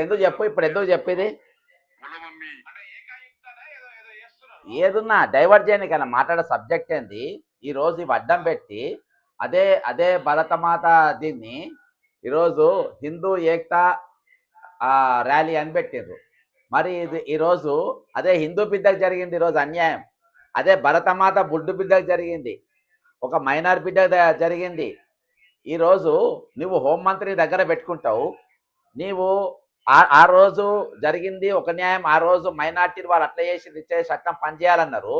ఎందుకు చెప్పు, ఇప్పుడు ఎందుకు చెప్పేది ఏదున్నా డైవర్ట్ చేయని కానీ మాట్లాడే సబ్జెక్ట్ ఏంది. ఈరోజు ఇవి అడ్డం పెట్టి అదే భరతమాత దీన్ని ఈరోజు హిందూ ఏకతా ర్యాలీ అని పెట్టిండ్రు. మరి ఇది ఈరోజు అదే హిందూ బిడ్డకు జరిగింది ఈరోజు అన్యాయం, అదే భరతమాత బుడ్డు బిడ్డకు జరిగింది, ఒక మైనార్ బిడ్డకు జరిగింది. ఈరోజు నువ్వు హోంమంత్రి దగ్గర పెట్టుకుంటావు, నీవు ఆ రోజు జరిగింది ఒక న్యాయం, ఆ రోజు మైనార్టీ వాళ్ళు అట్లా చేసి ఇచ్చే చట్టం పనిచేయాలన్నారు.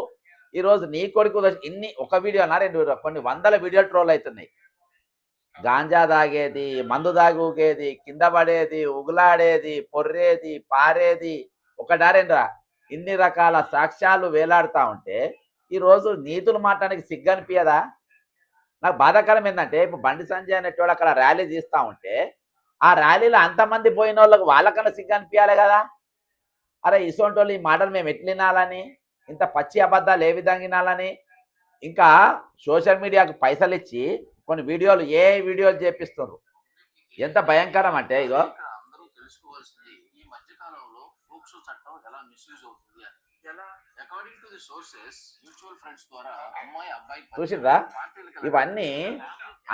ఈరోజు నీ కొడుకు ఇన్ని ఒక వీడియోనా రెండు కొన్ని వందల వీడియోలు ట్రోల్ అవుతున్నాయి. గాంజా తాగేది, మందు తాగుకేది, కింద పడేది, ఉగులాడేది, పొర్రేది, పారేది, ఒకటారేంద్రా ఇన్ని రకాల సాక్ష్యాలు వేలాడుతూ ఉంటే ఈరోజు నీతులు మాట్లాడానికి సిగ్గనిపించదా? నాకు బాధాకరం ఏంటంటే ఇప్పుడు బండి సంజయ్ అనేటోడు అక్కడ ర్యాలీ తీస్తూ ఉంటే ఆ ర్యాలీలో అంతమంది పోయిన వాళ్ళకు వాళ్ళకన్నా సిగ్గనిపించాలి కదా. అరే ఇసోంటి వాళ్ళు ఈ మాటలు మేము ఎట్లు వినాలని, ఇంత పచ్చి అబద్ధాలు ఏ విధంగా వినాలని, ఇంకా సోషల్ మీడియాకు పైసలు ఇచ్చి కొన్ని వీడియోలు వీడియోలు చేపిస్తున్నారు. ఎంత భయంకరం అంటే ఇగో అందరూ తెలుసుకోవాల్సింది ఈ మధ్య కాలంలో ఫోక్సో చట్టం ఎలా మిస్యూజ్ అవుతుంది అని. According to the sources mutual funds ద్వారా అమ్మాయి అబ్బాయి చూసిండ్రా ఇవన్నీ.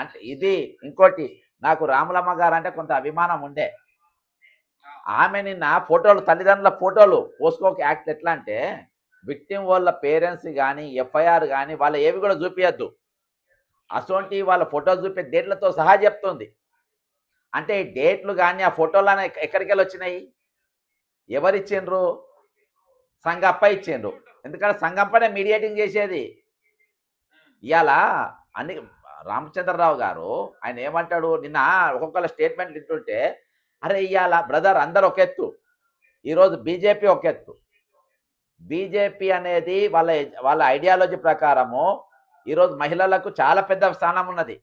అంటే ఇది ఇంకోటి, నాకు రాములమ్మ గారు అంటే కొంత అభిమానం ఉండే. ఆమె నిన్న ఫోటోలు, తల్లిదండ్రుల ఫోటోలు పోస్కోకి యాక్ట్ ఎట్లా అంటే విక్టిమ్ వాళ్ళ పేరెంట్స్ కానీ ఎఫ్ఐఆర్ కానీ వాళ్ళ ఏవి కూడా చూపించద్దు, అసోంటి వాళ్ళ ఫోటోలు చూపే డేట్లతో సహా చెప్తుంది. అంటే డేట్లు కానీ ఆ ఫోటోలు ఎక్కడికి వెళ్ళి వచ్చినాయి, ఎవరిచ్చిండ్రు? సంగప్ప ఇచ్చిండ్రు. ఎందుకంటే సంగప్పనే మీడియేటింగ్ చేసేది. ఇవాళ అన్ని రామచంద్రరావు గారు ఆయన ఏమంటాడు, నిన్న ఒక్కొక్కళ్ళ స్టేట్మెంట్ వింటుంటే అరే ఇవాళ బ్రదర్ అందరు ఒక ఎత్తు, ఈరోజు బీజేపీ ఒక ఎత్తు. బీజేపీ అనేది వాళ్ళ ఐడియాలజీ ప్రకారము ఈరోజు మహిళలకు చాలా పెద్ద స్థానం ఉన్నది.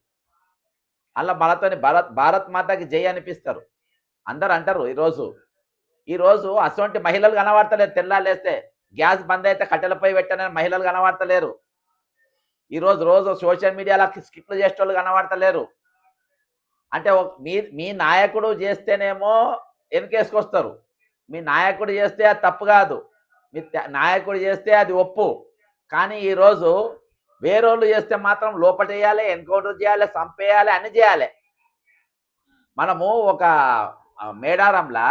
అలా మనతోని భారత్ మాతకి జై అనిపిస్తారు అందరు అంటారు. ఈరోజు అటువంటి మహిళలు కనబడతలేరు. తెల్లాలేస్తే గ్యాస్ బంద్ అయితే కట్టెలపై పెట్టని మహిళలు కనబడతలేరు. రోజు సోషల్ మీడియాలో స్కిప్లు చేసేటోళ్ళు కనబడతలేరు. అంటే మీ నాయకుడు చేస్తేనేమో వెనకేసుకొస్తారు, మీ నాయకుడు చేస్తే అది తప్పు కాదు, మీ నాయకుడు చేస్తే అది ఒప్పు. కానీ ఈరోజు వేరోళ్ళు చేస్తే మాత్రం లోపటేయాలి, ఎన్కౌంటర్ చేయాలి, చంపేయాలి, అన్ని చేయాలి. మనము ఒక మేడారంలా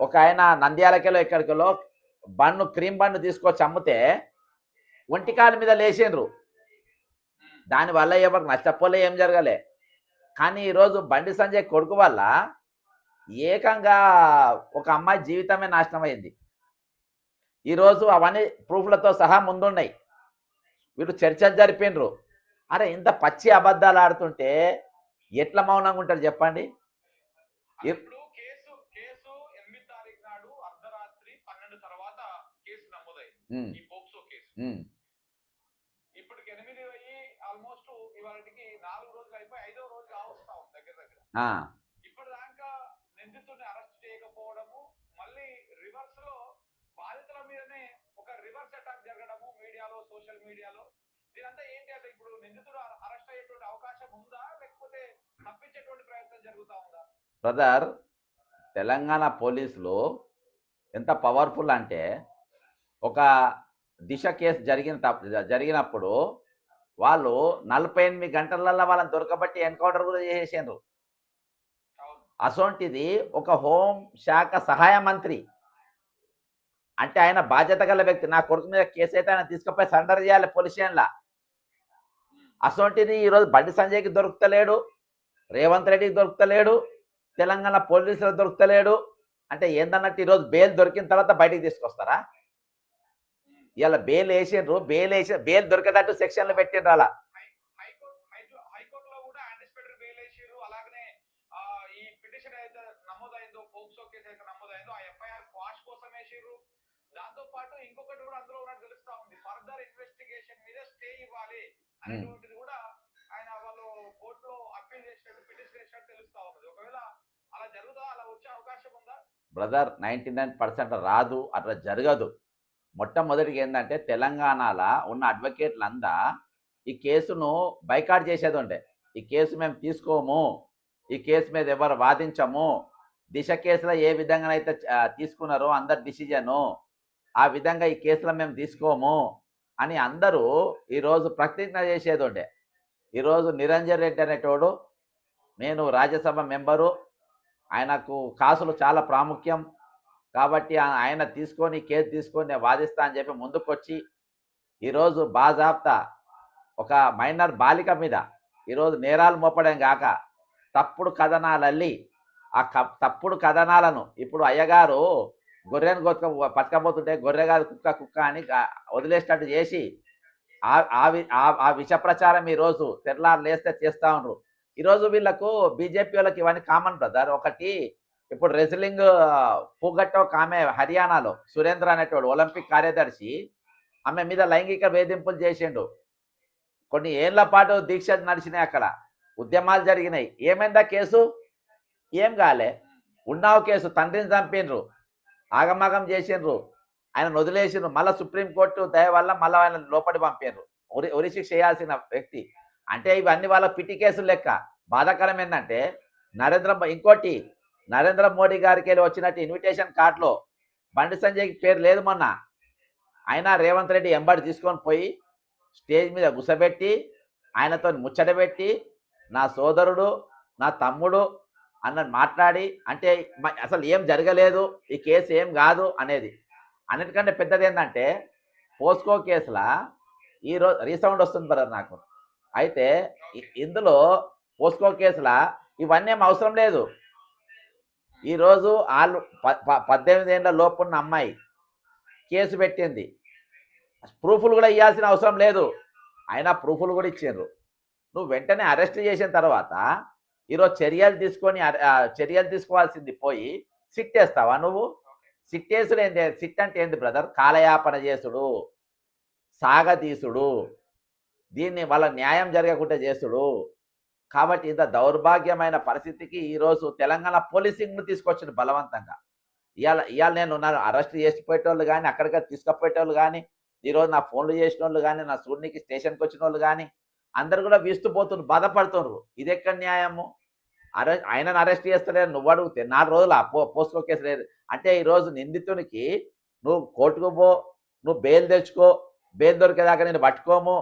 ఒక ఆయన నంద్యాలకెలో ఎక్కడికెలో క్రీమ్ బన్ను తీసుకొచ్చి అమ్మితే ఒంటికాల మీద లేచిండ్రు. దానివల్ల ఎవరికి నష్టపోలే, ఏం జరగలే. కానీ ఈరోజు బండి సంజయ్ కొడుకు వల్ల ఏకంగా ఒక అమ్మాయి జీవితమే నాశనం అయింది. ఈరోజు అవన్నీ ప్రూఫ్లతో సహా ముందున్నాయి. వీళ్ళు చర్చలు జరిపినరు. అరే ఇంత పచ్చి అబద్ధాలు ఆడుతుంటే ఎట్లా మౌనంగా ఉంటారు చెప్పండి. ఇప్పటిదాకా నిందితుడిని అరెస్ట్ చేయకపోవడము, మళ్ళీ రివర్స్ లో బాధితుల మీదనే ఒక రివర్స్ అటాక్ జరగడము మీడియాలో, సోషల్ మీడియాలో, దీనంతా ఏంటి అంటే ఇప్పుడు నిందితుడు అరెస్ట్ అయ్యేటువంటి అవకాశం ఉందా, లేకపోతే తప్పించేటువంటి ప్రయత్నం జరుగుతా ఉందా? బ్రదర్, తెలంగాణ పోలీసులు ఎంత పవర్ఫుల్ అంటే ఒక దిశ కేసు జరిగినప్పుడు వాళ్ళు 48 గంటలలో వాళ్ళని దొరకబట్టి ఎన్కౌంటర్ కూడా చేసేసారు. అసోంటిది ఒక హోం శాఖ సహాయ మంత్రి అంటే ఆయన బాధ్యత గల వ్యక్తి. నా కొడుకు మీద కేసు అయితే ఆయన తీసుకుపోయి సరెండర్ చేయాలి పోలీస్ స్టేషన్లా. అసోంటిది ఈరోజు బండి సంజయ్కి దొరుకుతలేడు, రేవంత్ రెడ్డికి దొరుకుతలేడు, తెలంగాణ పోలీసులకు దొరుకుతలేడు. అంటే ఏందన్నట్టు ఈరోజు బెయిల్ దొరికిన తర్వాత బయటికి తీసుకొస్తారా? ఇలా బెయిల్ వేసిండ్రు, బెయిల్ దొరికేటట్టు సెక్షన్లు పెట్టిండ్రు. అలా దాంతో పాటు ఇంకొకటి కూడా అందులో ఉన్నట్టు తెలుస్తా ఉంది, ఫర్దర్ ఇన్వెస్టిగేషన్ మీద స్టే ఇవ్వాలి అనేటువంటిది కూడా ఆయన వాళ్ళు కోర్టులో అప్పీల్ చేసినట్టు, పిటిషన్ చేసినట్టు తెలుస్తా ఉంది. ఒకవేళ అలా జరుగుతా, అలా వచ్చే అవకాశం ఉందా? బ్రదర్ 99% రాదు, అట్లా జరగదు. మొట్టమొదటిగా ఏంటంటే తెలంగాణలో ఉన్న అడ్వకేట్లంతా ఈ కేసును బైకాట్ చేసేది ఉండే, ఈ కేసు మేము తీసుకోము, ఈ కేసు మీద ఎవరు వాదించము, దిశ కేసులో ఏ విధంగా అయితే తీసుకున్నారో అందరు డిసిజను ఆ విధంగా ఈ కేసులో మేము తీసుకోము అని అందరూ ఈరోజు ప్రతిజ్ఞ చేసేది ఉండే. ఈరోజు నిరంజన్ రెడ్డి అనేటోడు, నేను రాజ్యసభ మెంబరు, ఆయనకు కాసులు చాలా ప్రాముఖ్యం కాబట్టి ఆయన తీసుకొని కేసు తీసుకొని నేను వాదిస్తా అని చెప్పి ముందుకొచ్చి ఈరోజు బాజాబ్తా ఒక మైనర్ బాలిక మీద ఈరోజు నేరాలు మోపడం కాక తప్పుడు కథనాలు అల్లి ఆ తప్పుడు కథనాలను ఇప్పుడు అయ్యగారు గొర్రెను పట్టుకపోతుంటే గొర్రె కాదు కుక్క కుక్క అని వదిలేసినట్టు చేసి ఆ విష ప్రచారం ఈరోజు తెల్లారు లేస్తే చేస్తూ ఉన్నారు. ఈరోజు వీళ్ళకు బీజేపీ వాళ్ళకి ఇవన్నీ కామన్ బ్రదర్. ఒకటి ఇప్పుడు రెజ్లింగ్ పూగట్ట ఒక ఆమె హర్యానాలో సురేంద్ర అనేటోడు ఒలింపిక్ కార్యదర్శి, ఆమె మీద లైంగిక వేధింపులు చేసిండు. కొన్ని ఏళ్ల పాటు దీక్ష నడిచినాయి, అక్కడ ఉద్యమాలు జరిగినాయి. ఏమైందా కేసు? ఏం కాలే. ఉన్నావు కేసు, తండ్రిని చంపినరు, ఆగమాగం చేసిండ్రు, ఆయన వదిలేసిండ్రు. మళ్ళీ సుప్రీంకోర్టు దయ వల్ల మళ్ళీ ఆయన లోపలి పంపారు. ఉరిశిక్ష చేయాల్సిన వ్యక్తి. అంటే ఇవన్నీ వాళ్ళ పిటి కేసులు లెక్క. బాధాకరం ఏంటంటే ఇంకోటి నరేంద్ర మోడీ గారికి వెళ్ళి వచ్చినట్టు ఇన్విటేషన్ కార్డులో బండి సంజయ్కి పేరు లేదు మొన్న. అయినా రేవంత్ రెడ్డి ఎంబడి తీసుకొని పోయి స్టేజ్ మీద గుసబెట్టి ఆయనతో ముచ్చటబెట్టి నా సోదరుడు నా తమ్ముడు అన్నది మాట్లాడి, అంటే అసలు ఏం జరగలేదు, ఈ కేసు ఏం కాదు అనేది. అన్నిటికంటే పెద్దది ఏంటంటే పోస్కో కేసులా ఈరోజు రీసౌండ్ వస్తుంది బ్రదర్ నాకు. అయితే ఇందులో పోస్కో కేసులా ఇవన్నీ ఏం అవసరం లేదు. ఈరోజు వాళ్ళు 18 ఏళ్ళ లోపున్న అమ్మాయి కేసు పెట్టింది, ప్రూఫ్లు కూడా ఇవ్వాల్సిన అవసరం లేదు, అయినా ప్రూఫ్లు కూడా ఇచ్చిండ్రు. నువ్వు వెంటనే అరెస్ట్ చేసిన తర్వాత ఈరోజు చర్యలు తీసుకోవాల్సింది పోయి సిట్ వేస్తావా నువ్వు? సిట్ వేసుడు ఏంటి? సిట్ అంటే ఏంటి బ్రదర్? కాలయాపన చేసుడు, సాగతీసుడు, దీన్ని వాళ్ళ న్యాయం జరగకుండా చేసుడు. కాబట్టి ఇంత దౌర్భాగ్యమైన పరిస్థితికి ఈరోజు తెలంగాణ పోలీసింగ్ను తీసుకొచ్చింది బలవంతంగా. ఇవాళ నేను అరెస్ట్ చేసిపోయేటోళ్ళు కానీ అక్కడికి తీసుకుపోయేటోళ్ళు కానీ ఈరోజు నా ఫోన్లు చేసిన వాళ్ళు కానీ నా సూర్నికి స్టేషన్కి వచ్చిన వాళ్ళు కానీ అందరు కూడా వీస్తుపోతున్నారు, బాధపడుతున్నారు. ఇది ఎక్కడ న్యాయము? ఆయనను అరెస్ట్ చేస్తలేదు, నువ్వు అడిగితే 4 రోజులు పోస్కో కేసు లేదు అంటే ఈరోజు నిందితునికి నువ్వు కోర్టుకు పో, నువ్వు బెయిల్ తెచ్చుకో, బెయిల్ దొరికేదాకా నేను పట్టుకోము,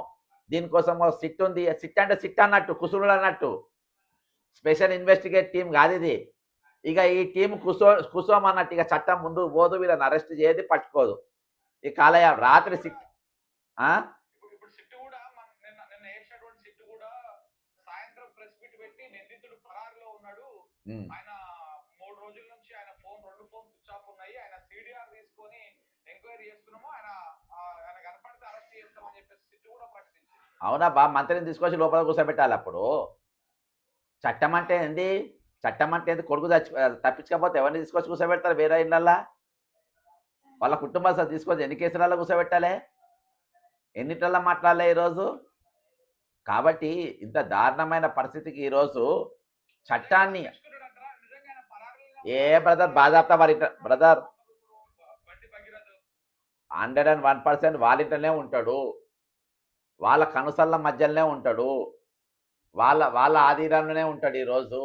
దీనికోసం సిట్ ఉంది. సిట్ అంటే సిట్ అన్నట్టు, కుసురుడు అన్నట్టు, స్పెషల్ ఇన్వెస్టిగేట్ టీం కాదు ఇది. ఇక ఈ టీం కుసోమన్నట్టు ఇక చట్టం ముందుకు పోదు, వీళ్ళని అరెస్ట్ చేయదు, పట్టుకోదు. ఈ కాలయ రాత్రి సిట్ ఇప్పుడు సిట్ కూడా నిన్న వేసినటువంటి సిట్ కూడా సాయంత్రం ప్రెస్ మీట్ పెట్టి నిందితుడు పరారులో ఉన్నాడు, ఆయన 3 రోజుల నుంచి ఆయన రెండు ఫోన్ స్విచ్ ఆఫ్ ఉన్నాయి, ఆయన సిడిఆర్ తీసుకొని ఎంక్వైరీ చేస్తున్నాము, ఆయన కనపడితే అరెస్ట్ చేస్తామని చెప్పేసి సిట్ కూడా ప్రకటించింది. అవునా బా, మంత్రిని తీసుకొచ్చి లోపల కూర్చోబెట్టాలి. అప్పుడు చట్టం అంటే ఏంది? చట్టం అంటే ఏంది? కొడుకు తప్పించకపోతే ఎవరిని తీసుకొచ్చి కూర్చోబెడతారు? వేరే ఇళ్ళల్లా వాళ్ళ కుటుంబ తీసుకొచ్చి ఎన్ని కేసులలో కూర్చోబెట్టాలి? ఎన్నిట్లలో మాట్లాడలే ఈరోజు? కాబట్టి ఇంత దారుణమైన పరిస్థితికి ఈరోజు చట్టాన్ని బ్రదర్ బాధాప్తా బ్రదర్ 101% వాళ్ళింటనే ఉంటాడు, వాళ్ళ కనుసల్ల మధ్యలోనే ఉంటాడు, వాళ్ళ ఆధీనంలోనే ఉంటాడు. ఈరోజు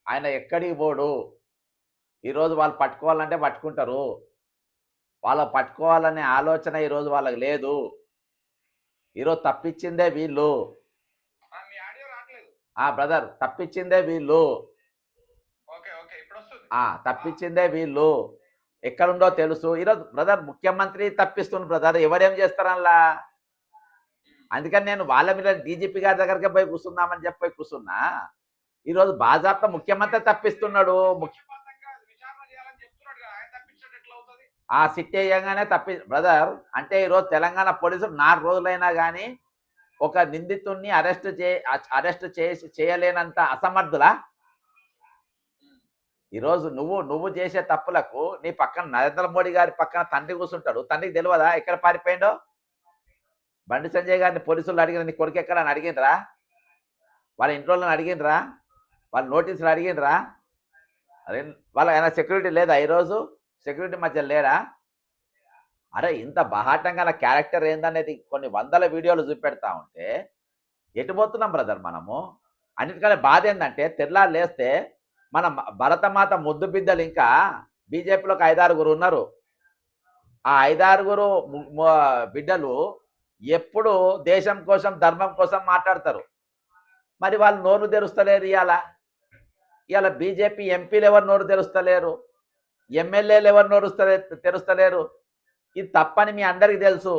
ఆయన ఎక్కడికి పోడు. ఈరోజు వాళ్ళు పట్టుకోవాలంటే పట్టుకుంటారు, వాళ్ళ పట్టుకోవాలనే ఆలోచన ఈరోజు వాళ్ళకి లేదు. ఈరోజు తప్పించిందే వీళ్ళు. బ్రదర్ తప్పించిందే వీళ్ళు, తప్పించిందే వీళ్ళు. ఎక్కడుందో తెలుసు. ఈరోజు బ్రదర్ ముఖ్యమంత్రి తప్పిస్తుంది బ్రదర్, ఎవరేం చేస్తారల్లా? అందుకని నేను వాళ్ళ మీద డీజీపీ గారి దగ్గరికి పోయి కూర్చుందామని చెప్పి కూర్చున్నా. ఈరోజు బాజాప్తా ముఖ్యమంత్రి తప్పిస్తున్నాడు. సిట్ వేయగానే బ్రదర్ అంటే ఈరోజు తెలంగాణ పోలీసులు 4 రోజులైనా కానీ ఒక నిందితుడిని అరెస్ట్ చేయలేనంత అసమర్థులా? ఈరోజు నువ్వు చేసే తప్పులకు నీ పక్కన నరేంద్ర మోడీ గారి పక్కన తండ్రి కూర్చుంటాడు. తండ్రికి తెలియదా ఎక్కడ పారిపోయిండో? బండి సంజయ్ గారిని పోలీసులు అడిగిన నీ కొడుకు ఎక్కడ అని అడిగినరా? వాళ్ళ ఇంట్లో అడిగినరా? వాళ్ళ నోటీసులు అడిగినరా? అరే వాళ్ళ ఆయన సెక్యూరిటీ లేదా? ఈరోజు సెక్యూరిటీ మధ్య లేరా? అరే ఇంత బహాటంగా నా క్యారెక్టర్ ఏందనేది కొన్ని 100 వీడియోలు చూపెడతా ఉంటే ఎటు పోతున్నాం బ్రదర్ మనము? అన్నిటికన్నా బాధ ఏంటంటే తెల్లారు లేస్తే మన భరతమాత ముద్దు బిడ్డలు ఇంకా బీజేపీలో ఒక 5-6 ఉన్నారు. ఆ 5-6 బిడ్డలు ఎప్పుడు దేశం కోసం ధర్మం కోసం మాట్లాడతారు. మరి వాళ్ళు నోరు తెరుస్తలేరు. ఇవాళ బీజేపీ ఎంపీలు ఎవరు నోరు తెరుస్తలేరు, ఎమ్మెల్యేలు ఎవరు నోరు తెరుస్తలేరు. ఇది తప్పని మీ అందరికీ తెలుసు.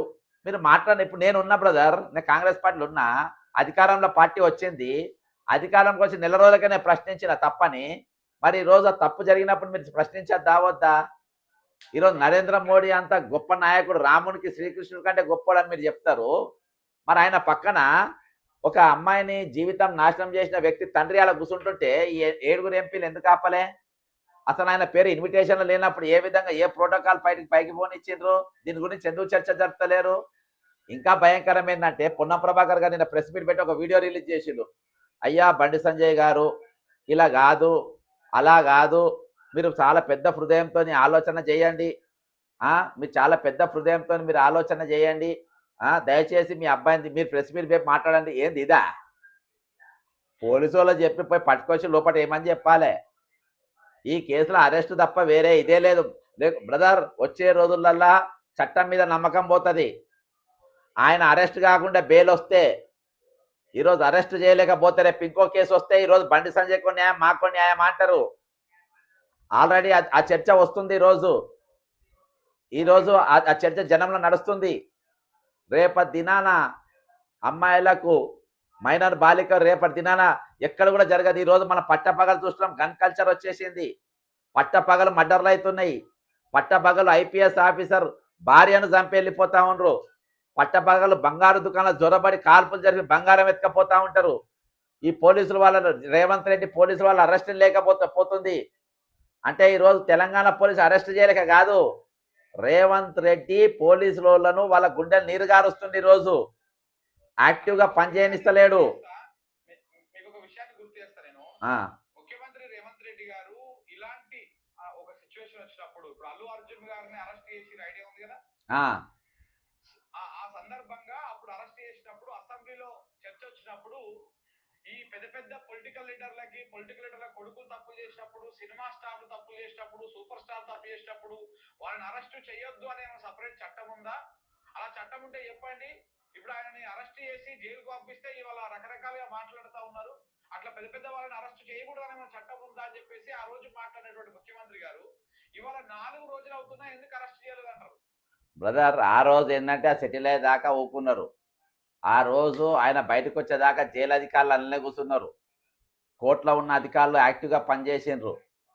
మీరు మాట్లాడండి. ఇప్పుడు నేను ఉన్నా బ్రదర్, నేను కాంగ్రెస్ పార్టీలో ఉన్నా, అధికారంలో పార్టీ వచ్చింది, అధికారంకి వచ్చి నెల రోజులకే నేను ప్రశ్నించిన తప్పని. మరి ఈరోజు ఆ తప్పు జరిగినప్పుడు మీరు ప్రశ్నించద్దా వద్దా? ఈరోజు నరేంద్ర మోడీ అంత గొప్ప నాయకుడు, రామునికి శ్రీకృష్ణుడి కంటే గొప్పడని మీరు చెప్తారు. మరి ఆయన పక్కన ఒక అమ్మాయిని జీవితం నాశనం చేసిన వ్యక్తి తండ్రి అలా కూర్చుంటుంటే ఈ 7 ఎంపీలు ఎందుకు ఆపలే? అసలు ఆయన పేరు ఇన్విటేషన్లు లేనప్పుడు ఏ విధంగా ఏ ప్రోటోకాల్ పైకి పోనిచ్చిండ్రు? దీని గురించి ఎందుకు చర్చ జరుపుతలేరు? ఇంకా భయంకరం ఏంటంటే పొన్నం ప్రభాకర్ గారు నిన్న ప్రెస్ మీట్ పెట్టి ఒక వీడియో రిలీజ్ చేసిండు. అయ్యా బండి సంజయ్ గారు, ఇలా కాదు, అలా కాదు, మీరు చాలా పెద్ద హృదయంతో ఆలోచన చేయండి. మీరు చాలా పెద్ద హృదయంతో మీరు ఆలోచన చేయండి. దయచేసి మీ అబ్బాయిని మీరు ప్రెస్ మీట్ పెట్టి మాట్లాడండి. ఏంది ఇదా? పోలీసు వాళ్ళు చెప్పి పోయి పట్టుకొచ్చి లోపల ఏమని చెప్పాలి? ఈ కేసులో అరెస్ట్ తప్ప వేరే ఇదే లేదు. బ్రదర్, వచ్చే రోజులల్లా చట్టం మీద నమ్మకం పోతుంది. ఆయన అరెస్ట్ కాకుండా బెయిల్ వస్తే, ఈరోజు అరెస్ట్ చేయలేకపోతే రేపు ఇంకో కేసు వస్తే ఈరోజు బండి సంజయ్కు న్యాయం, మాకు న్యాయం అంటారు. ఆల్రెడీ ఆ చర్చ వస్తుంది. ఈరోజు ఆ చర్చ జనంలో నడుస్తుంది. రేపటి దినాన అమ్మాయిలకు, మైనర్ బాలిక రేపటి దినాన ఎక్కడ కూడా జరగదు. ఈరోజు మనం పట్టపగలు చూస్తున్నాం. గన్ కల్చర్ వచ్చేసింది. పట్టపగలు మర్డర్లు అవుతున్నాయి. పట్టపగలు ఐపీఎస్ ఆఫీసర్ భార్యను చంపి వెళ్ళిపోతా ఉండరు. పట్టపగలు బంగారు దుకాణాలు జొరబడి కాల్పులు జరిగి బంగారం ఎత్తుకపోతా ఉంటారు. ఈ పోలీసులు వాళ్ళ రేవంత్ రెడ్డి పోలీసులు వాళ్ళ అరెస్ట్ పోతుంది. అంటే ఈరోజు తెలంగాణ పోలీసు అరెస్ట్ చేయలేక కాదు, రేవంత్ రెడ్డి పోలీసులను వాళ్ళ గుండెలు నీరు గారుస్తుంది. ఈరోజు యాక్టివ్గా పనిచేయనిస్తలేడు. మీకు ఒక విషయాన్ని గుర్తు చేస్తా నేను. ముఖ్యమంత్రి రేవంత్ రెడ్డి గారు ఇలాంటి ఒక సిచ్యువేషన్ వచ్చినప్పుడు, ఇప్పుడు అల్లు అర్జున్ గారిని అరెస్ట్ చేసి ఐడియా ఉంది కదా, ఆ సందర్భంగా అప్పుడు అరెస్ట్ చేసినప్పుడు అసెంబ్లీలో చర్చ వచ్చినప్పుడు ఈ పెద్ద పెద్ద పొలిటికల్ లీడర్ల కొడుకులు తప్పు చేసినప్పుడు, సినిమా స్టార్లు తప్పు చేసినప్పుడు, సూపర్ స్టార్ తప్పు చేసినప్పుడు వాళ్ళని అరెస్ట్ చేయొద్దు అనే సపరేట్ చట్టం ఉందా? అలా చట్టం ఉంటే చెప్పండి. ఇప్పుడు ఆయనని అరెస్ట్ చేసి జైలుకు పంపిస్తే ఇవాళ రకరకాలుగా మాట్లాడుతూ ఉన్నారు. అట్లా పెద్ద పెద్ద వాళ్ళని అరెస్ట్ చేయకూడదు అనే చట్టం ఉందా అని చెప్పేసి ఆ రోజు మాట్లాడినటువంటి ముఖ్యమంత్రి గారు ఇవాళ 4 రోజులు అవుతున్నా ఎందుకు అరెస్ట్ చేయలేదు అంటారు? బ్రదర్, ఆ రోజు ఏంటంటే ఆ సెటిల్ అయ్యేదాకా ఊపుకున్నారు. ఆ రోజు ఆయన బయటకు వచ్చేదాకా జైలు అధికారులు అల్లనే కూర్చున్నారు. కోర్టులో ఉన్న అధికారులు యాక్టివ్గా పనిచేసిండ్రు.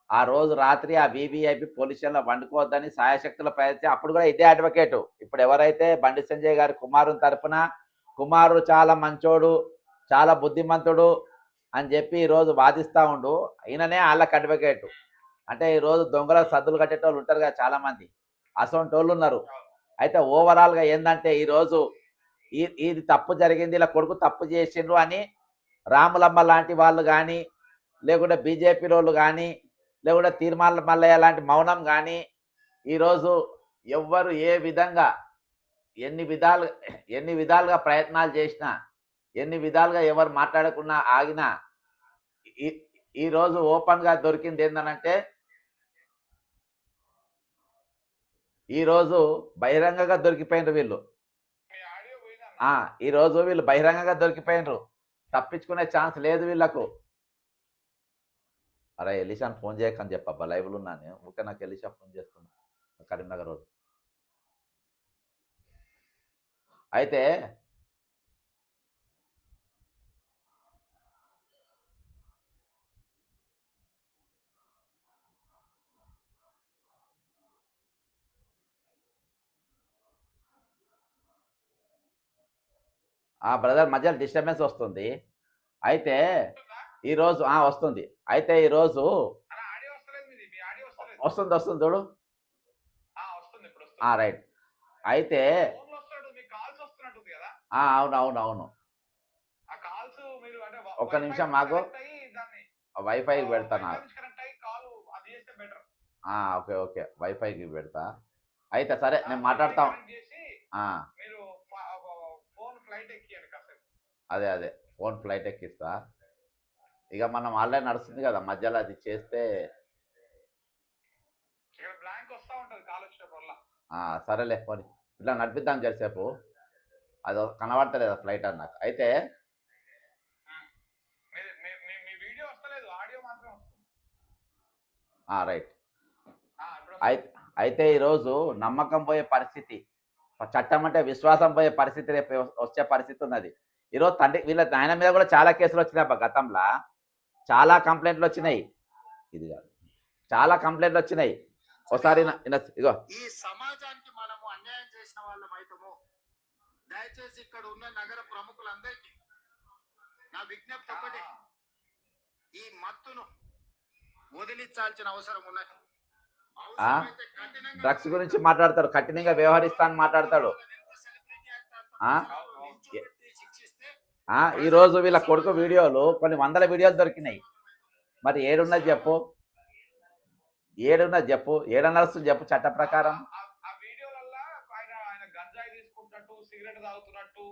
ఆ రోజు రాత్రి ఆ వీవీఐపీ పోలీస్ స్టేషన్లో వండుకోవద్దని సాయశక్తుల ప్రయత్నం. అప్పుడు కూడా ఇదే అడ్వకేటు. ఇప్పుడు ఎవరైతే బండి సంజయ్ గారి కుమారుని తరపున, కుమారుడు చాలా మంచోడు, చాలా బుద్ధిమంతుడు అని చెప్పి ఈరోజు వాదిస్తూ ఉండు, ఈయననే వాళ్ళకి అడ్వకేటు. అంటే ఈరోజు దొంగల సద్దులు కట్టేటోళ్ళు ఉంటారు కదా చాలామంది, అసొంటి వాళ్ళు ఉన్నారు. అయితే ఓవరాల్గా ఏంటంటే ఈరోజు ఇది తప్పు జరిగింది, ఇలా కొడుకు తప్పు చేసిండ్రు అని రాములమ్మ లాంటి వాళ్ళు కానీ, లేకుంటే బీజేపీ వాళ్ళు కానీ, లేకుంటే తీర్మాల మల్లయ్య లాంటి మౌనం కానీ, ఈరోజు ఎవ్వరు ఏ విధంగా ఎన్ని విధాలుగా ప్రయత్నాలు చేసినా, ఎన్ని విధాలుగా ఎవరు మాట్లాడకుండా ఆగినా, ఈరోజు ఓపెన్గా దొరికింది ఏంటనంటే, ఈరోజు బహిరంగంగా దొరికిపోయినరు వీళ్ళు. ఈరోజు వీళ్ళు బహిరంగంగా దొరికిపోయినరు. తప్పించుకునే ఛాన్స్ లేదు వీళ్ళకు. అరే ఎలిషాన్ ఫోన్ చేయకని చెప్పబ్బా, లైవ్లో ఉన్నాను. ఓకే, నాకు ఎలిషా ఫోన్ చేస్తున్నా, కరీంనగర్ రోడ్. అయితే బ్రదర్ మధ్యలో డిస్టర్బెన్స్ వస్తుంది. అయితే ఈరోజు వస్తుంది. అయితే ఈరోజు వస్తుంది చూడు. రైట్. అయితే అవును. ఒక్క నిమిషం మాకు వైఫైకి పెడతాను. ఓకే వైఫైకి పెడతా. అయితే సరే నేను మాట్లాడతాం. అదే ఫోన్ ఫ్లైట్ ఎక్కిస్తా. ఇక మనం ఆల్రెడీ నడుస్తుంది కదా మధ్యలో అది చేస్తే ఇక్కడ బ్లాంక్ వస్తా ఉంటది కాల్ వచ్చినప్పుడల్లా. సరేలే పోనీ ఇట్లా నడిపిద్దాం చేసేపు. అది కనబడతలేదు ఫ్లైట్ అన్నాక. అయితే మీ వీడియో వస్తలేదు, ఆడియో మాత్రం వస్తుంది. రైట్. ఇప్పుడు అయితే ఈరోజు నమ్మకం పోయే పరిస్థితి, చట్టం అంటే విశ్వాసం పోయే పరిస్థితి రేపు వచ్చే పరిస్థితి ఉన్నది. ఈరోజు తండ్రి వీళ్ళ ఆయన మీద కూడా చాలా కేసులు వచ్చినాయి గతంలో, చాలా కంప్లైంట్లు వచ్చినాయి. ఇది కాదు, చాలా కంప్లైంట్లు వచ్చినాయి. ఒకసారి ఇగో ఈ సమాజానికి మనము అన్యాయం చేసిన వాళ్ళం అయితము. దయచేసి ఇక్కడ ఉన్న నగర ప్రముఖులందరికీ నా విజ్ఞప్తి ఒకటి, ఈ మత్తును వదిలించాల్సిన అవసరం ఉన్నది. డ్రగ్స్ గురించి మాట్లాడతాడు, కఠినంగా వ్యవహరిస్తాను మాట్లాడతాడు. ఈ రోజు వీళ్ళ కొడుకు వీడియోలు కొన్ని వందల వీడియోలు దొరికినాయి. మరి ఏడున్నది చెప్పు, ఏడున్నది చెప్పు, ఏడ నడుస్తుంది చెప్పు చట్ట ప్రకారం. ఆ వీడియోలల్లో ఆయన గంజాయి తీసుకుంటున్నట్టు, సిగరెట్ తాగుతున్నట్టు,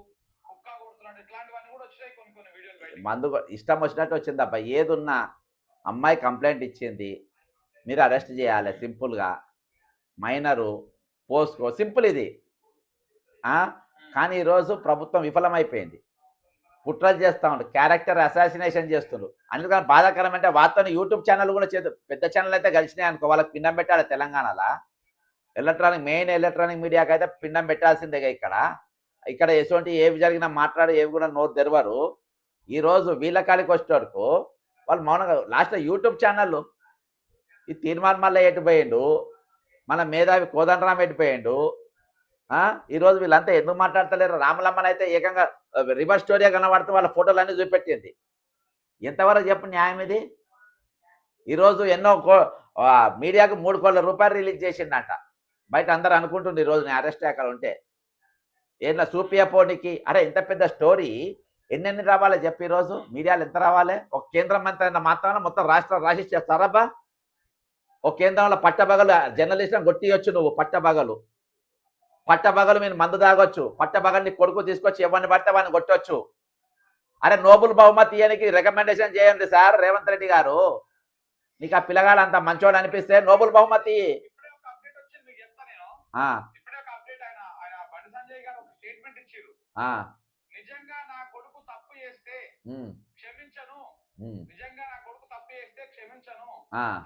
కుక్క కొడుతున్నట్టు ఇట్లాంటివన్నీ కూడా వచ్చాయి కొన్ని వీడియోలు. మందు ఇష్టం వచ్చినట్టు వచ్చింది అబ్బా. ఏదున్నా అమ్మాయి కంప్లైంట్ ఇచ్చింది, మీరు అరెస్ట్ చేయాలి సింపుల్గా. మైనరు పోస్కో సింపుల్ ఇది. కానీ ఈరోజు ప్రభుత్వం విఫలమైపోయింది. కుట్రలు చేస్తూ ఉంటారు, క్యారెక్టర్ అసాసినేషన్ చేస్తున్నారు. అందుకని బాధాకరం అంటే వార్తను యూట్యూబ్ ఛానల్ కూడా పెద్ద ఛానల్ అయితే కలిసినాయి అనుకో, వాళ్ళకి పిండం పెట్టాలి తెలంగాణలో. మెయిన్ ఎలక్ట్రానిక్ మీడియాకి అయితే పిండం పెట్టాల్సిందే. ఇక్కడ ఎటువంటి ఏవి జరిగినా మాట్లాడి ఏవి కూడా నోరు తెరవరు. ఈరోజు వీళ్ళ కాడికి వచ్చే వరకు వాళ్ళు మౌనంగా. లాస్ట్లో యూట్యూబ్ ఛానళ్ళు ఈ తీర్మానం మళ్ళీ ఎటుపోయిండు, మన మేధావి కోదండరాం ఎటుపోయిండు. ఈరోజు వీళ్ళంతా ఎందుకు మాట్లాడతలేరు? రామలమ్మని అయితే ఏకంగా రివర్స్ స్టోరీగా కనబడుతూ వాళ్ళ ఫోటోలు అన్నీ చూపెట్టింది. ఎంతవరకు చెప్పు న్యాయం ఇది? ఈరోజు ఎన్నో మీడియాకు 3 కోట్ల రూపాయలు రిలీజ్ చేసిందంట. బయట అందరూ అనుకుంటుంది ఈరోజు నేను అరెస్ట్ అక్కడ ఉంటే ఏమన్నా చూపియపోనికి. అరే ఇంత పెద్ద స్టోరీ ఎన్నెన్ని రావాలి చెప్పి ఈరోజు మీడియాలు ఎంత రావాలి? ఒక కేంద్ర మంత్రి అయిన మాత్రాన మొత్తం రాష్ట్రం రాసిచ్చేస్తారబ్బా. ఒక కేంద్రంలో పట్టబగలు జర్నలిస్ట్లను కొట్టియొచ్చు, నువ్వు పట్టబగలు మీరు మందు తాగొచ్చు, పట్టబగల్ని కొడుకు తీసుకొచ్చి ఎవరిని పడితే వాడిని కొట్టొచ్చు. అరే నోబుల్ బహుమతి ఇయ్యనికి రికమెండేషన్ చేయండి సార్ రేవంత్ రెడ్డి గారు. నీకు ఆ పిల్లగాడు అంత మంచోడు అనిపిస్తే నోబుల్ బహుమతి. నిజంగా నా కొడుకు తప్పు చేస్తే క్షమించను, నిజంగా నా కొడుకు తప్పు చేస్తే క్షమించను,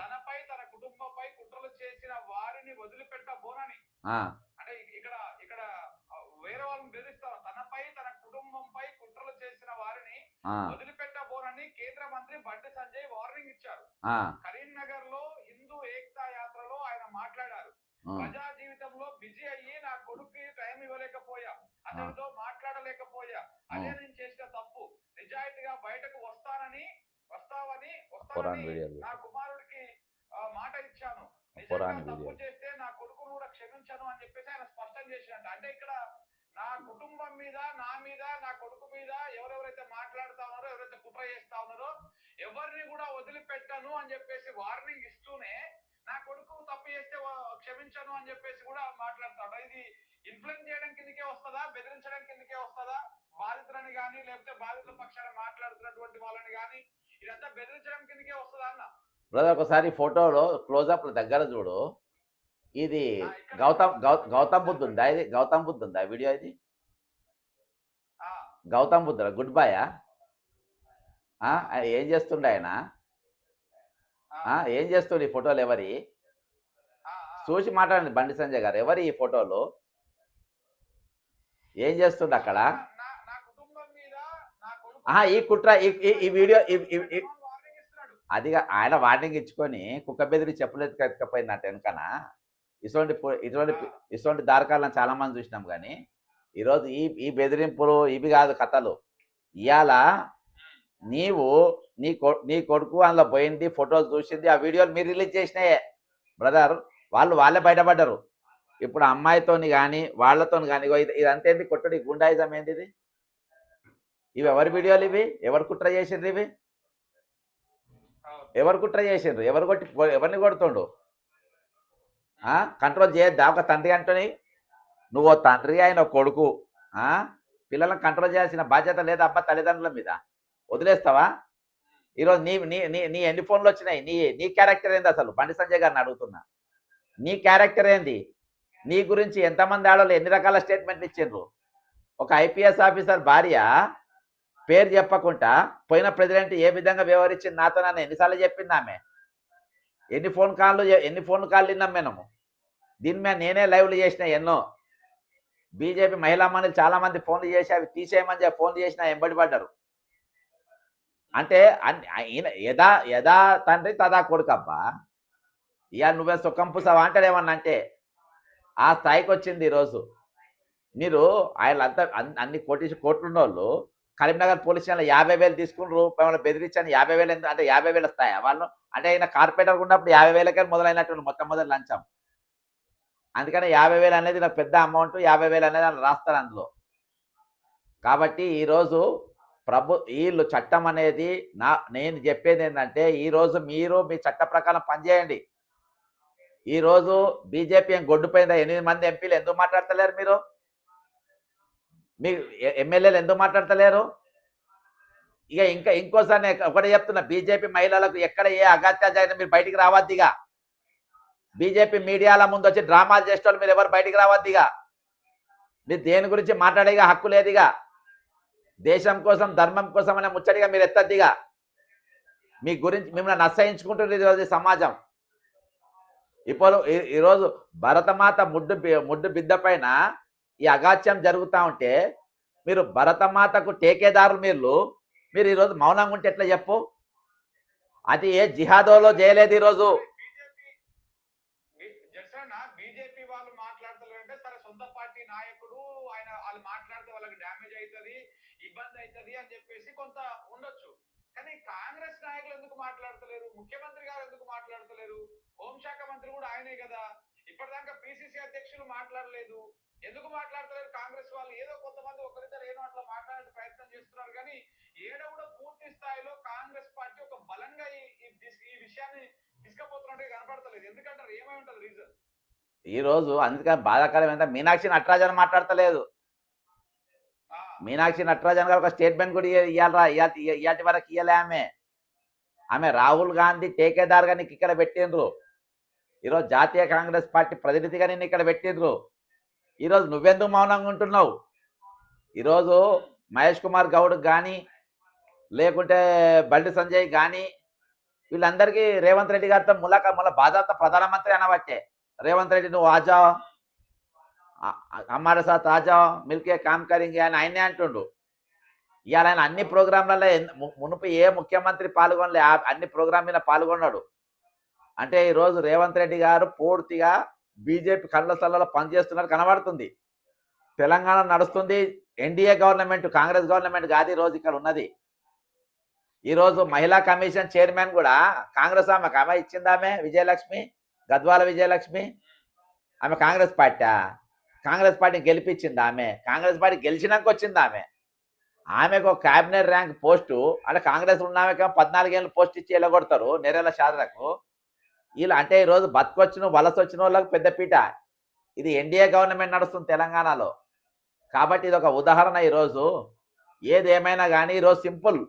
తనపై తన కుటుంబంపై కుట్రలు చేసిన వారిని వదిలిపెట్టబోనని. అంటే ఇక్కడ వేరే వాళ్ళని బెదిరిస్తారు. తనపై తన కుటుంబంపై కుట్రలు చేసిన వారిని వదిలిపెట్టబోనని కేంద్ర మంత్రి బండి సంజయ్ వార్నింగ్ ఇచ్చారు. కరీంనగర్ లో హిందూ ఏకతా యాత్రలో ఆయన మాట్లాడారు. ప్రజా జీవితంలో బిజీ అయ్యి నా కొడుకు టైం ఇవ్వలేకపోయా, అతనితో మాట్లాడలేకపోయా, అదే నేను చేసిన తప్పు. నిజాయితీగా బయటకు వస్తావని నా కుమారుడికి మాట ఇచ్చాను. తప్పు చేస్తే నా కొడుకును కూడా క్షమించను అని చెప్పేసి ఆయన స్పష్టం చేసినట్టు. అంటే ఇక్కడ నా కుటుంబం మీద, నా మీద, నా కొడుకు మీద ఎవరెవరైతే మాట్లాడుతా ఉన్నారో, ఎవరైతే కుట్ర చేస్తా ఉన్నారో ఎవరిని కూడా వదిలిపెట్టను అని చెప్పేసి వార్నింగ్ ఇస్తూనే నా కొడుకు తప్పు చేస్తే క్షమించను అని చెప్పేసి కూడా మాట్లాడతాడు. ఇది ఇన్ఫ్లుయెన్స్ చేయడం కిందకే వస్తుందా, బెదిరించడం కిందకే వస్తుందా? బాధితులని కానీ లేకపోతే బాధితుల పక్షాన మాట్లాడుతున్నటువంటి వాళ్ళని కానీ ఇదంతా బెదిరించడం కిందకే వస్తుందా అన్న? బ్రదర్ ఒకసారి ఫోటోలో క్లోజప్ దగ్గర చూడు. ఇది గౌతమ్ బుద్ధ్ ఉందా? ఇది గౌతమ్ బుద్ధ్ ఉందా వీడియో? ఇది గౌతమ్ బుద్ధ గుడ్ బాయా? ఏం చేస్తుండే ఆయన? ఏం చేస్తుండే ఈ ఫోటోలు ఎవరి? చూసి మాట్లాడండి బండి సంజయ్ గారు, ఎవరి ఈ ఫోటోలు? ఏం చేస్తుండే అక్కడ? ఈ కుట్ర ఈ వీడియో అది ఆయన వార్నింగ్ ఇచ్చుకొని కుక్క బెదిరి చెప్పులేదు కట్టకపోయిందంట వెనకన. ఇటువంటి దారకాలను చాలా మంది చూసినాం. కానీ ఈరోజు ఈ బెదిరింపులు ఇవి కాదు కథలు. ఇవాళ నీవు నీ కొడుకు అందులో పోయింది, ఫోటోలు చూసింది, ఆ వీడియోలు మీరు రిలీజ్ చేసినాయే బ్రదర్. వాళ్ళే బయటపడ్డారు. ఇప్పుడు అమ్మాయితోని కానీ వాళ్ళతోని కానీ ఇదంతేంది కొట్టడి గుండాయిజం ఏంది ఇది? ఇవి ఎవరి వీడియోలు? ఇవి ఎవరు కుట్ర చేసిండ్రు? ఇవి ఎవరు కుట్ర చేసిండ్రు? ఎవరిని కొడుతుండు? కంట్రోల్ చేయొద్దా ఒక తండ్రి అంటని? నువ్వు తండ్రి ఆయన కొడుకు, పిల్లలను కంట్రోల్ చేయాల్సిన బాధ్యత లేదా అబ్బా తల్లిదండ్రుల మీద? వదిలేస్తావా? ఈరోజు నీ నీ నీ నీ ఎన్ని ఫోన్లు వచ్చినాయి? నీ క్యారెక్టర్ ఏంది అసలు? బండి సంజయ్ గారిని అడుగుతున్నా, నీ క్యారెక్టర్ ఏంది? నీ గురించి ఎంతమంది ఆడవాళ్ళు ఎన్ని రకాల స్టేట్మెంట్లు ఇచ్చిండ్రు? ఒక ఐపీఎస్ ఆఫీసర్ భార్య పేరు చెప్పకుండా పోయిన ప్రెసిడెంట్ ఏ విధంగా వ్యవహరించింది నాతో నన్ను ఎన్నిసార్లు చెప్పింది ఆమె? ఎన్ని ఫోన్ కాళ్ళు విన్నాం మేము. దీని మీద నేనే లైవ్లు చేసిన ఎన్నో. బీజేపీ మహిళా మండలి చాలా మంది ఫోన్లు చేసి అవి తీసేయమని చెప్పి ఫోన్లు చేసిన ఎంబడి పడ్డారు. అంటే యథా తండ్రి తదా కొడుకబ్బా. ఇవాళ నువ్వే సుఖం పుసవా అంటాడు ఏమన్నా అంటే. ఆ స్థాయికి వచ్చింది ఈరోజు. మీరు ఆయనంతా అన్ని కోట్లున్న వాళ్ళు కరీంనగర్ పోలీస్ స్టేషన్లో 50,000 తీసుకున్నారు, మిమ్మల్ని బెదిరించాను. 50,000 ఎందుకు అంటే 50,000 వస్తాయా వాళ్ళు? అంటే ఆయన కార్పొరేటర్ ఉన్నప్పుడు 50,000కే మొదలైనటువంటి మొట్టమొదటి లంచం. అందుకని 50,000 అనేది నాకు పెద్ద అమౌంట్. 50,000 అనేది అని రాస్తారు అందులో. కాబట్టి ఈరోజు వీళ్ళు చట్టం అనేది నేను చెప్పేది ఏంటంటే, ఈరోజు మీరు మీ చట్ట ప్రకారం పనిచేయండి. ఈరోజు బీజేపీ ఏం గొడ్డుపోయిందా? 8 మంది ఎంపీలు ఎందుకు మాట్లాడతలేరు? మీరు మీ ఎమ్మెల్యేలు ఎందుకు మాట్లాడతలేరు? ఇంకోసారి ఒకటి చెప్తున్నా, బీజేపీ మహిళలకు ఎక్కడ ఏ అగత్యాలు జరిగినా మీరు బయటికి రావద్దిగా. బీజేపీ మీడియాల ముందు వచ్చి డ్రామాలు చేసేవాళ్ళు మీరు ఎవరు బయటికి రావద్దిగా. మీరు దేని గురించి మాట్లాడేగా హక్కు లేదుగా. దేశం కోసం ధర్మం కోసం అనే ముచ్చటిగా మీరు ఎత్తద్దిగా. మీ గురించి మిమ్మల్ని నశయించుకుంటుంది ఈరోజు సమాజం. ఇప్పుడు ఈరోజు భరతమాత ముడ్డు బిడ్డ పైన ఈ అగాత్యం జరుగుతూ ఉంటే మీరు భరతమాతకు టేకేదారులు మీరు ఈరోజు మౌనంగా ఉంటే ఎట్లా చెప్పు? అది ఏ జిహాదోలో చేయలేదు ఈరోజు. బీజేపీ వాళ్ళు మాట్లాడతారంటే సరే, సొంత పార్టీ నాయకుడు ఆయన వాళ్ళు మాట్లాడితే వాళ్ళకి డ్యామేజ్ అవుతుంది, ఇబ్బంది అవుతుంది అని చెప్పేసి కొంత ఉండొచ్చు. కానీ కాంగ్రెస్ నాయకులు ఎందుకు మాట్లాడతలేరు? ముఖ్యమంత్రి గారు ఎందుకు మాట్లాడతలేరు? హోంశాఖ మంత్రి కూడా ఆయనే కదా. ఇప్పటిదాకా పిసిసి అధ్యక్షులు మాట్లాడలేదు. ఎందుకు మాట్లాడతలేరు కాంగ్రెస్ వాళ్ళు? ఏదో కొంతమంది ఒకరిద్దరు ఏదో అట్లా మాట్లాడే ప్రయత్నం చేస్తున్నారు. కానీ ఏడ కూడా పూర్తి స్థాయిలో కాంగ్రెస్ పార్టీ ఒక బలంగా ఈ విషయాన్ని తీసుకుపోతున్నట్టు కనపడతలేదు. ఎందుకంటారు? ఏమై ఉంటుంది రీజన్? ఈరోజు అందుకని బాధాకరం ఏంటంటే మీనాక్షి నటరాజన్ మాట్లాడతలేదు. మీనాక్షి నటరాజన్ గారు ఒక స్టేట్మెంట్ కూడా ఇయాటి వరకు ఇయ్యలే. ఆమె రాహుల్ గాంధీ టేకేదార్గా నీకు ఇక్కడ పెట్టిండ్రు. ఈరోజు జాతీయ కాంగ్రెస్ పార్టీ ప్రతినిధిగా నేను ఇక్కడ పెట్టిండ్రు. ఈరోజు నువ్వెందుకు మౌనంగా ఉంటున్నావు? ఈరోజు మహేష్ కుమార్ గౌడ్ కానీ లేకుంటే బండి సంజయ్ కానీ వీళ్ళందరికీ రేవంత్ రెడ్డి గారితో మళ్ళీ బాధ్యత ప్రధానమంత్రి అనబట్టే. రేవంత్ రెడ్డి నువ్వు ఆజా హమారే సాత్ ఆజా మిల్కే కామ్ కరింగే అని ఆయనే అంటుండు. ఇవాళ ఆయన అన్ని ప్రోగ్రాంలలో మునుపు ఏ ముఖ్యమంత్రి పాల్గొనలే, అన్ని ప్రోగ్రాం మీద పాల్గొన్నాడు. అంటే ఈరోజు రేవంత్ రెడ్డి గారు పూర్తిగా బీజేపీ కళ్ళ సల్లలో పనిచేస్తున్నారు కనబడుతుంది. తెలంగాణ నడుస్తుంది ఎన్డీఏ గవర్నమెంట్, కాంగ్రెస్ గవర్నమెంట్ కాదు ఈరోజు ఇక్కడ ఉన్నది. ఈరోజు మహిళా కమిషన్ చైర్మన్ కూడా కాంగ్రెస్ ఆమె ఇచ్చిందామె విజయలక్ష్మి, గద్వాల విజయలక్ష్మి. ఆమె కాంగ్రెస్ పార్టీని గెలిపించింది ఆమె. కాంగ్రెస్ పార్టీ గెలిచినాక వచ్చింది ఆమెకు ఒక క్యాబినెట్ ర్యాంక్ పోస్టు. అంటే కాంగ్రెస్ ఉన్నామెక 14 ఏళ్ళు పోస్ట్ ఇచ్చి వెళ్ళగొడతారు నెరేల షాదరకు. వీళ్ళు అంటే ఈరోజు బతుకొచ్చిన వలస వచ్చిన వాళ్ళకి పెద్దపీట. ఇది ఎన్డీఏ గవర్నమెంట్ నడుస్తుంది తెలంగాణలో. కాబట్టి ఇది ఒక ఉదాహరణ. ఈరోజు ఏదేమైనా కానీ ఈరోజు సింపుల్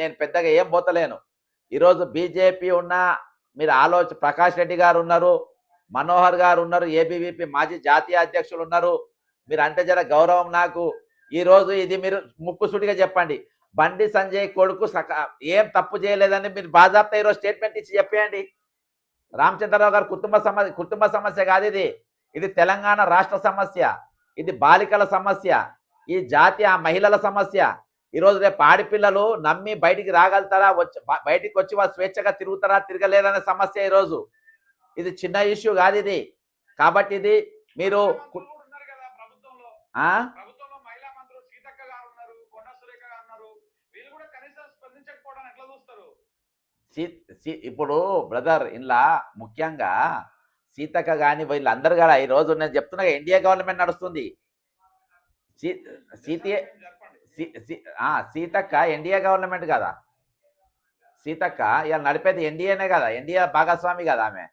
నేను పెద్దగా ఏం పోతలేను. ఈరోజు బీజేపీ ఉన్న మీరు ప్రకాష్ రెడ్డి గారు ఉన్నారు, మనోహర్ గారు ఉన్నారు, ఏబీవీపీ మాజీ జాతీయ అధ్యక్షులు ఉన్నారు. మీరు అంటే జర గౌరవం నాకు. ఈరోజు ఇది మీరు ముక్కుసూటిగా చెప్పండి. బండి సంజయ్ కొడుకు ఏం తప్పు చేయలేదని మీరు బాజాప్తా ఈరోజు స్టేట్మెంట్ ఇచ్చి చెప్పేయండి. రామచంద్రరావు గారు కుటుంబ సమస్య కాదు ఇది తెలంగాణ రాష్ట్ర సమస్య. ఇది బాలికల సమస్య, ఈ జాతీయ మహిళల సమస్య. ఈరోజు రేపు ఆడపిల్లలు నమ్మి బయటికి రాగలుగుతారా, బయటికి వచ్చి వాళ్ళు స్వేచ్ఛగా తిరుగుతారా, తిరగలేరనే సమస్య ఈరోజు. ఇది చిన్న ఇష్యూ కాదు ఇది. కాబట్టి ఇది మీరు ఇప్పుడు బ్రదర్ ఇంట్లో ముఖ్యంగా సీతక్క కానీ వీళ్ళందరూ కూడా ఈరోజు నేను చెప్తున్నా ఎన్డీఏ గవర్నమెంట్ నడుస్తుంది. సీతక్క ఎన్డీఏ గవర్నమెంట్ కదా. సీతక్క ఇలా నడిపేది ఎన్డీఏనే కదా, ఎన్డీఏ భాగస్వామి కదా ఆమె.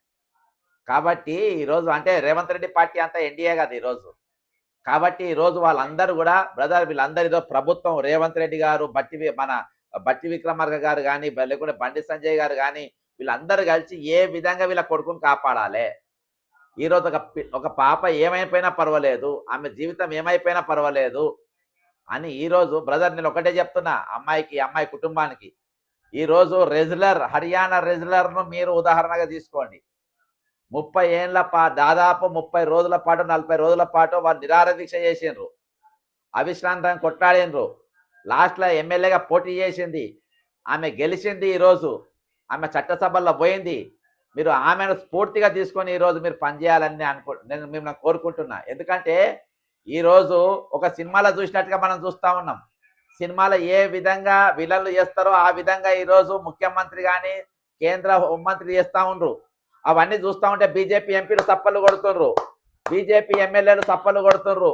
కాబట్టి ఈరోజు అంటే రేవంత్ రెడ్డి పార్టీ అంతా ఎన్డీఏ కదా ఈరోజు. కాబట్టి ఈరోజు వాళ్ళందరూ కూడా బ్రదర్ వీళ్ళందరూ ప్రభుత్వం రేవంత్ రెడ్డి గారు మన బట్టి విక్రమార్క గారు కానీ లేకుంటే బండి సంజయ్ గారు కానీ వీళ్ళందరూ కలిసి ఏ విధంగా వీళ్ళ కొడుకుని కాపాడాలి. ఈరోజు ఒక పాప ఏమైపోయినా పర్వాలేదు, ఆమె జీవితం ఏమైపోయినా పర్వాలేదు అని ఈరోజు బ్రదర్ నేను ఒకటే చెప్తున్నా అమ్మాయి కుటుంబానికి, ఈరోజు హర్యానా రెజ్లర్ను మీరు ఉదాహరణగా తీసుకోండి. 30 ఏళ్ళ దాదాపు 30 రోజుల పాటు 40 రోజుల పాటు వాళ్ళు నిరాహార దీక్ష చేసిండ్రు, అవిశ్రాంతంగా కొట్లాడినరు. లాస్ట్లో ఎమ్మెల్యేగా పోటీ చేసింది, ఆమె గెలిచింది. ఈరోజు ఆమె చట్టసభల్లో పోయింది. మీరు ఆమెను స్ఫూర్తిగా తీసుకొని ఈరోజు మీరు పనిచేయాలని నేను మిమ్మల్ని కోరుకుంటున్నా. ఎందుకంటే ఈరోజు ఒక సినిమాలో చూసినట్టుగా మనం చూస్తూ ఉన్నాం. సినిమాలో ఏ విధంగా విలన్లు చేస్తారో ఆ విధంగా ఈరోజు ముఖ్యమంత్రి కానీ కేంద్ర హోంమంత్రి చేస్తూ ఉండ్రు. అవన్నీ చూస్తూ ఉంటే బీజేపీ ఎంపీలు సప్పలు కొడుతుండ్రు, బీజేపీ ఎమ్మెల్యేలు సప్పలు కొడుతుండ్రు.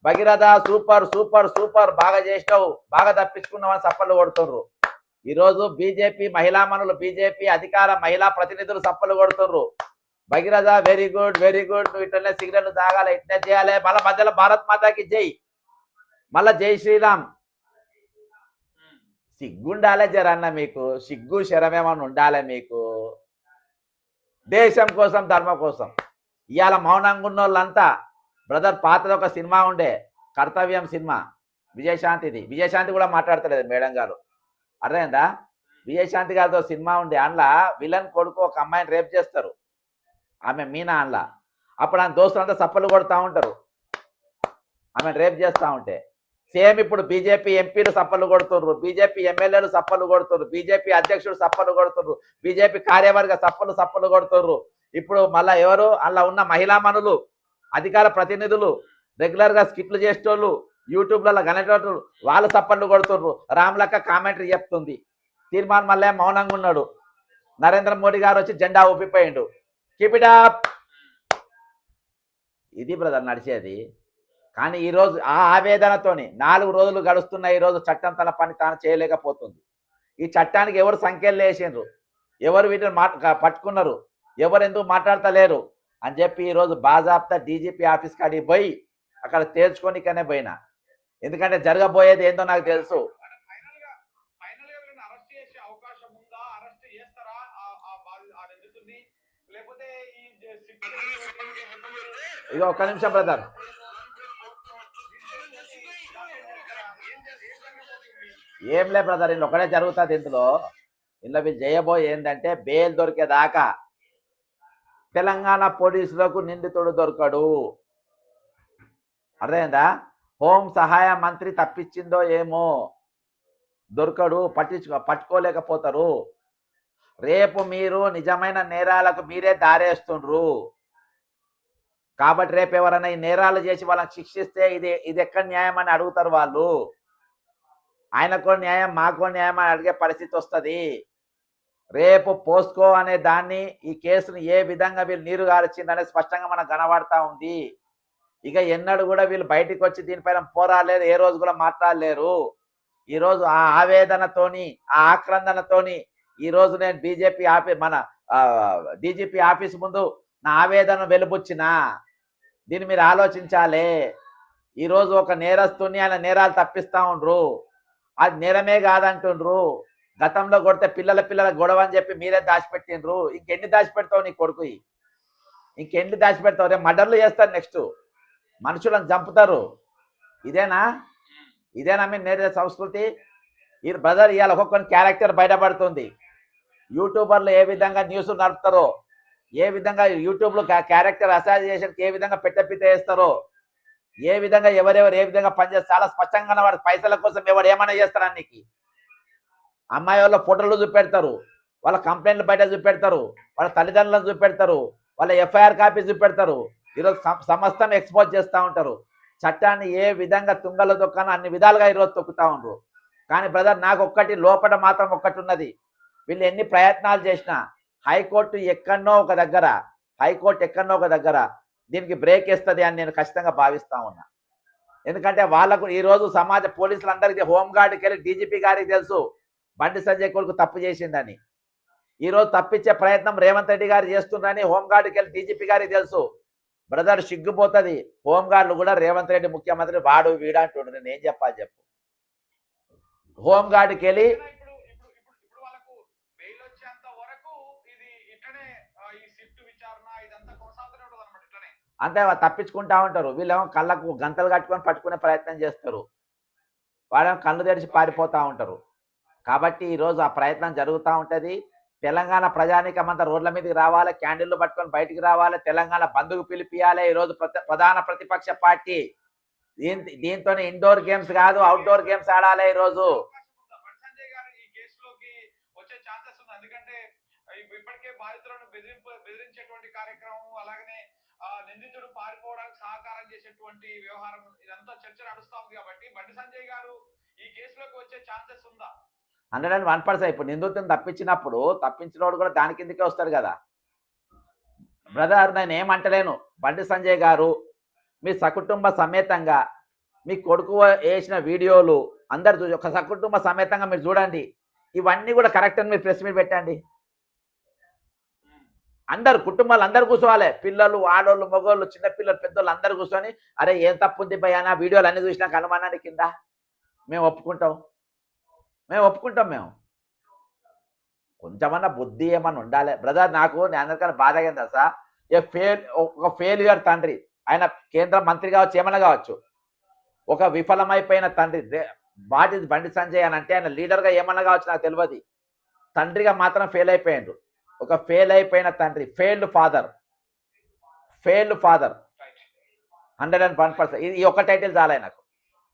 భగీరథ సూపర్ సూపర్ సూపర్, బాగా చేసినావు, బాగా తప్పించుకున్నావని సప్పలు కొడుతుండ్రు. ఈరోజు బీజేపీ మహిళామణులు, బీజేపీ అధికార మహిళా ప్రతినిధులు సప్పలు కొడుతుండ్రు. Bhagiratha very good very good, నువ్వు ఇట్లనే సిగరెట్లు తాగాలి, ఇట్లనే చేయాలి. మళ్ళీ మధ్యలో భారత్ మాతాకి జై, మళ్ళా జై శ్రీరామ్. సిగ్గుండాలే జరన్న, మీకు సిగ్గు శరమేమని ఉండాలి మీకు. దేశం కోసం ధర్మం కోసం ఇవాళ మౌనంగా ఉన్న వాళ్ళంతా బ్రదర్. పాతది ఒక సినిమా ఉండే, కర్తవ్యం సినిమా, విజయశాంతిది. విజయశాంతి కూడా మాట్లాడతలేదు మేడం గారు, అర్థమైందా? విజయశాంతి గారితో సినిమా ఉండే, అందులో విలన్ కొడుకు ఒక అమ్మాయిని రేప్ చేస్తారు, ఆమె మీనా. అందులో అప్పుడు ఆ దోస్తులంతా సప్పలు కొడుతూ ఉంటారు ఆమెను రేప్ చేస్తూ ఉంటే. సేమ్ ఇప్పుడు బీజేపీ ఎంపీలు సప్పలు కొడుతుర్రు, బీజేపీ ఎమ్మెల్యేలు సప్పలు కొడుతుర్రు, బీజేపీ అధ్యక్షుడు సప్పలు కొడుతుర్రు, బీజేపీ కార్యవర్గ సప్పలు కొడుతుర్రు. ఇప్పుడు మళ్ళీ ఎవరు అందులో ఉన్న మహిళామణులు, అధికార ప్రతినిధులు, రెగ్యులర్గా స్కిట్లు చేసేటోళ్ళు, యూట్యూబ్లలో గణేటోళ్ళు, వాళ్ళు సప్పళ్ళు కొడుతుర్రు. రామ్లక్క కామెంటరీ చెప్తుంది, తీర్మాన్ మళ్ళీ మౌనంగా ఉన్నాడు. నరేంద్ర మోడీ గారు వచ్చి జెండా ఊపిపోయిండు, కీప్ ఇట్ అప్. ఇది బ్రదర్ నడిచేది. కానీ ఈరోజు ఆ ఆవేదనతోని 4 రోజులు గడుస్తున్న ఈరోజు చట్టం తన పని తాను చేయలేకపోతుంది. ఈ చట్టానికి ఎవరు సంఖ్యలు వేసిండ్రు, ఎవరు వీటిని పట్టుకున్నారు, ఎవరు ఎందుకు మాట్లాడతలేరు అని చెప్పి ఈరోజు బాజాప్తా డీజీపీ ఆఫీస్ కాడికి పోయి అక్కడ తేల్చుకోనికనే పోయినా. ఎందుకంటే జరగబోయేది ఏందో నాకు తెలుసు. ఇక ఒక్క నిమిషం బ్రదర్, ఏం లే బ్రదర్, ఇందులో ఒకటే జరుగుతుంది. ఇందులో వీళ్ళు చేయబోయే ఏంటంటే బెయిల్ దొరికేదాకా తెలంగాణ పోలీసులకు నిందితుడు దొరకడు, అర్థమైందా? హోం సహాయ మంత్రి తప్పించిందో ఏమో దొరకడు, పట్టుకోలేకపోతారు. రేపు మీరు నిజమైన నేరాలకు మీరే దారేస్తుండ్రు. కాబట్టి రేపు ఎవరైనా ఈ నేరాలు చేసి వాళ్ళని శిక్షిస్తే ఇది ఎక్కడ న్యాయం అని అడుగుతారు వాళ్ళు. ఆయనకో న్యాయం మాకో న్యాయం అని అడిగే పరిస్థితి వస్తుంది. రేపు పోస్కో అనే దాన్ని, ఈ కేసును ఏ విధంగా వీళ్ళు నీరు గార్చిందనేది స్పష్టంగా మనకు కనబడతా ఉంది. ఇక ఎన్నడూ కూడా వీళ్ళు బయటికి వచ్చి దీనిపైన పోరాడలేరు, ఏ రోజు కూడా మాట్లాడలేరు. ఈరోజు ఆ ఆవేదనతోని, ఆ ఆక్రందనతోని ఈరోజు నేను బీజేపీ మన డీజీపీ ఆఫీస్ ముందు నా ఆవేదన వెలుబుచ్చినా. దీన్ని మీరు ఆలోచించాలి. ఈరోజు ఒక నేరస్తుని ఆయన నేరాలు తప్పిస్తూ ఉండ్రు, అది నేరమే కాదంటుండ్రు. గతంలో కొడితే పిల్లల గొడవ అని చెప్పి మీరే దాచిపెట్టిండ్రు. ఇంకెన్ని దాచిపెడతావు నీ కొడుకు, ఇంకెన్ని దాచిపెడతావు? రేపు మర్డర్లు చేస్తారు, నెక్స్ట్ మనుషులను చంపుతారు. ఇదేనా మీ నేర సంస్కృతి? ఈ బ్రదర్ ఇవాళ ఒక్కొక్కరి క్యారెక్టర్ బయటపడుతుంది. యూట్యూబర్లు ఏ విధంగా న్యూస్ నడుపుతారో, ఏ విధంగా యూట్యూబ్లో క్యారెక్టర్ అసోసియేషన్కి ఏ విధంగా పెట్టపిట్ట వేస్తారో, ఏ విధంగా ఎవరెవరు ఏ విధంగా పనిచేస్తారు చాలా స్పష్టంగా. వాడు పైసల కోసం ఎవరు ఏమైనా చేస్తారని నీకు అమ్మాయి వాళ్ళ ఫోటోలు చూపెడతారు, వాళ్ళ కంప్లైంట్లు బయట చూపెడతారు, వాళ్ళ తల్లిదండ్రులను చూపెడతారు, వాళ్ళ ఎఫ్ఐఆర్ కాపీ చూపెడతారు. ఈరోజు సమస్తం ఎక్స్పోజ్ చేస్తూ ఉంటారు. చట్టాన్ని ఏ విధంగా తుంగలో తొక్కానో అన్ని విధాలుగా ఈరోజు తొక్కుతూ ఉండరు. కానీ బ్రదర్ నాకు ఒక్కటి లోపల మాత్రం ఒక్కటి ఉన్నది, వీళ్ళు ఎన్ని ప్రయత్నాలు చేసినా హైకోర్టు ఎక్కడనో ఒక దగ్గర దీనికి బ్రేక్ వేస్తుంది అని నేను ఖచ్చితంగా భావిస్తా ఉన్నా. ఎందుకంటే వాళ్ళకు ఈరోజు సమాజ పోలీసులందరికీ హోంగార్డుకి వెళ్ళి డీజీపీ గారికి తెలుసు బండి సంజయ్ కొడుకు తప్పు చేసిందని. ఈరోజు తప్పించే ప్రయత్నం రేవంత్ రెడ్డి గారు చేస్తున్నారని హోంగార్డుకి వెళ్ళి డీజీపీ గారికి తెలుసు. బ్రదర్ సిగ్గుపోతుంది, హోంగార్డులు కూడా రేవంత్ రెడ్డి ముఖ్యమంత్రి వాడు వీడా అంటుండ్రు. నేను ఏం చెప్పాలి చెప్పు? హోంగార్డుకి వెళ్ళి అంతే తప్పించుకుంటా ఉంటారు. వీళ్ళేమో కళ్ళకు గంతలు కట్టుకొని పట్టుకునే ప్రయత్నం చేస్తారు. వాళ్ళేమో కళ్ళు తెరిచి పారిపోతూ ఉంటారు. కాబట్టి ఈరోజు ఆ ప్రయత్నం జరుగుతూ ఉంటుంది. తెలంగాణ ప్రజానీకమంతా రోడ్ల మీదకి రావాలి, క్యాండిల్లు పట్టుకొని బయటికి రావాలి, తెలంగాణ బంద్కు పిలిపియాలి. ఈరోజు ప్రధాన ప్రతిపక్ష పార్టీ దీంతో ఇండోర్ గేమ్స్ కాదు, అవుట్డోర్ గేమ్స్ ఆడాలి ఈరోజు. బండి సంజయ్ గారు ఈ కేసులోకి వచ్చే ఛాన్సెస్ ఉంది. ఎందుకంటే ఇప్పటికే బాధితులను బెదిరించేటువంటి కార్యక్రమం, అలాగనే నిందితుడు పారిపోవడానికి సహకారం చేసేటువంటి వ్యవహారం, ఇదంతా చర్చ నడుస్తా ఉంది. కాబట్టి బండి సంజయ్ గారు ఈ కేసులోకి వచ్చే ఛాన్సెస్ ఉందా? 101%. ఇప్పుడు నిందితుని తప్పించినోడు కూడా దాని కిందకే వస్తాడు కదా బ్రదర్. నేను ఏమంటలేను, బండి సంజయ్ గారు మీ సకుటుంబ సమేతంగా మీ కొడుకు వేసిన వీడియోలు అందరు చూసి ఒక సకుటుంబ సమేతంగా మీరు చూడండి. ఇవన్నీ కూడా కరెక్ట్ అని మీరు ప్రెస్ మీట్ పెట్టండి. అందరు కుటుంబాలు అందరు కూర్చోవాలి, పిల్లలు, ఆడోళ్ళు, మగోళ్ళు, చిన్నపిల్లలు, పెద్దోళ్ళు అందరు కూర్చొని అరే ఏం తప్పు ఉంది భయ్యా, వీడియోలు అన్ని చూసినాక అనుమానాన్ని కింద మేము ఒప్పుకుంటాం. మేము కొంచెమన్నా బుద్ధి ఏమన్నా ఉండాలి బ్రదర్. నాకు అందరికన్నా బాధ అయిందా సార్, ఒక ఫెయిల్యూర్ తండ్రి, ఆయన కేంద్ర మంత్రి కావచ్చు, ఏమన్నా కావచ్చు, ఒక విఫలమైపోయిన తండ్రి. బండి సంజయ్ అని అంటే ఆయన లీడర్గా ఏమన్నా కావచ్చు నాకు తెలియదు, తండ్రిగా మాత్రం ఫెయిల్ అయిపోయాడు. ఒక ఫెయిల్ అయిపోయిన తండ్రి, ఫెయిల్డ్ ఫాదర్ 101%. ఈ ఒక్క టైటిల్ చాలా ఆయనకు.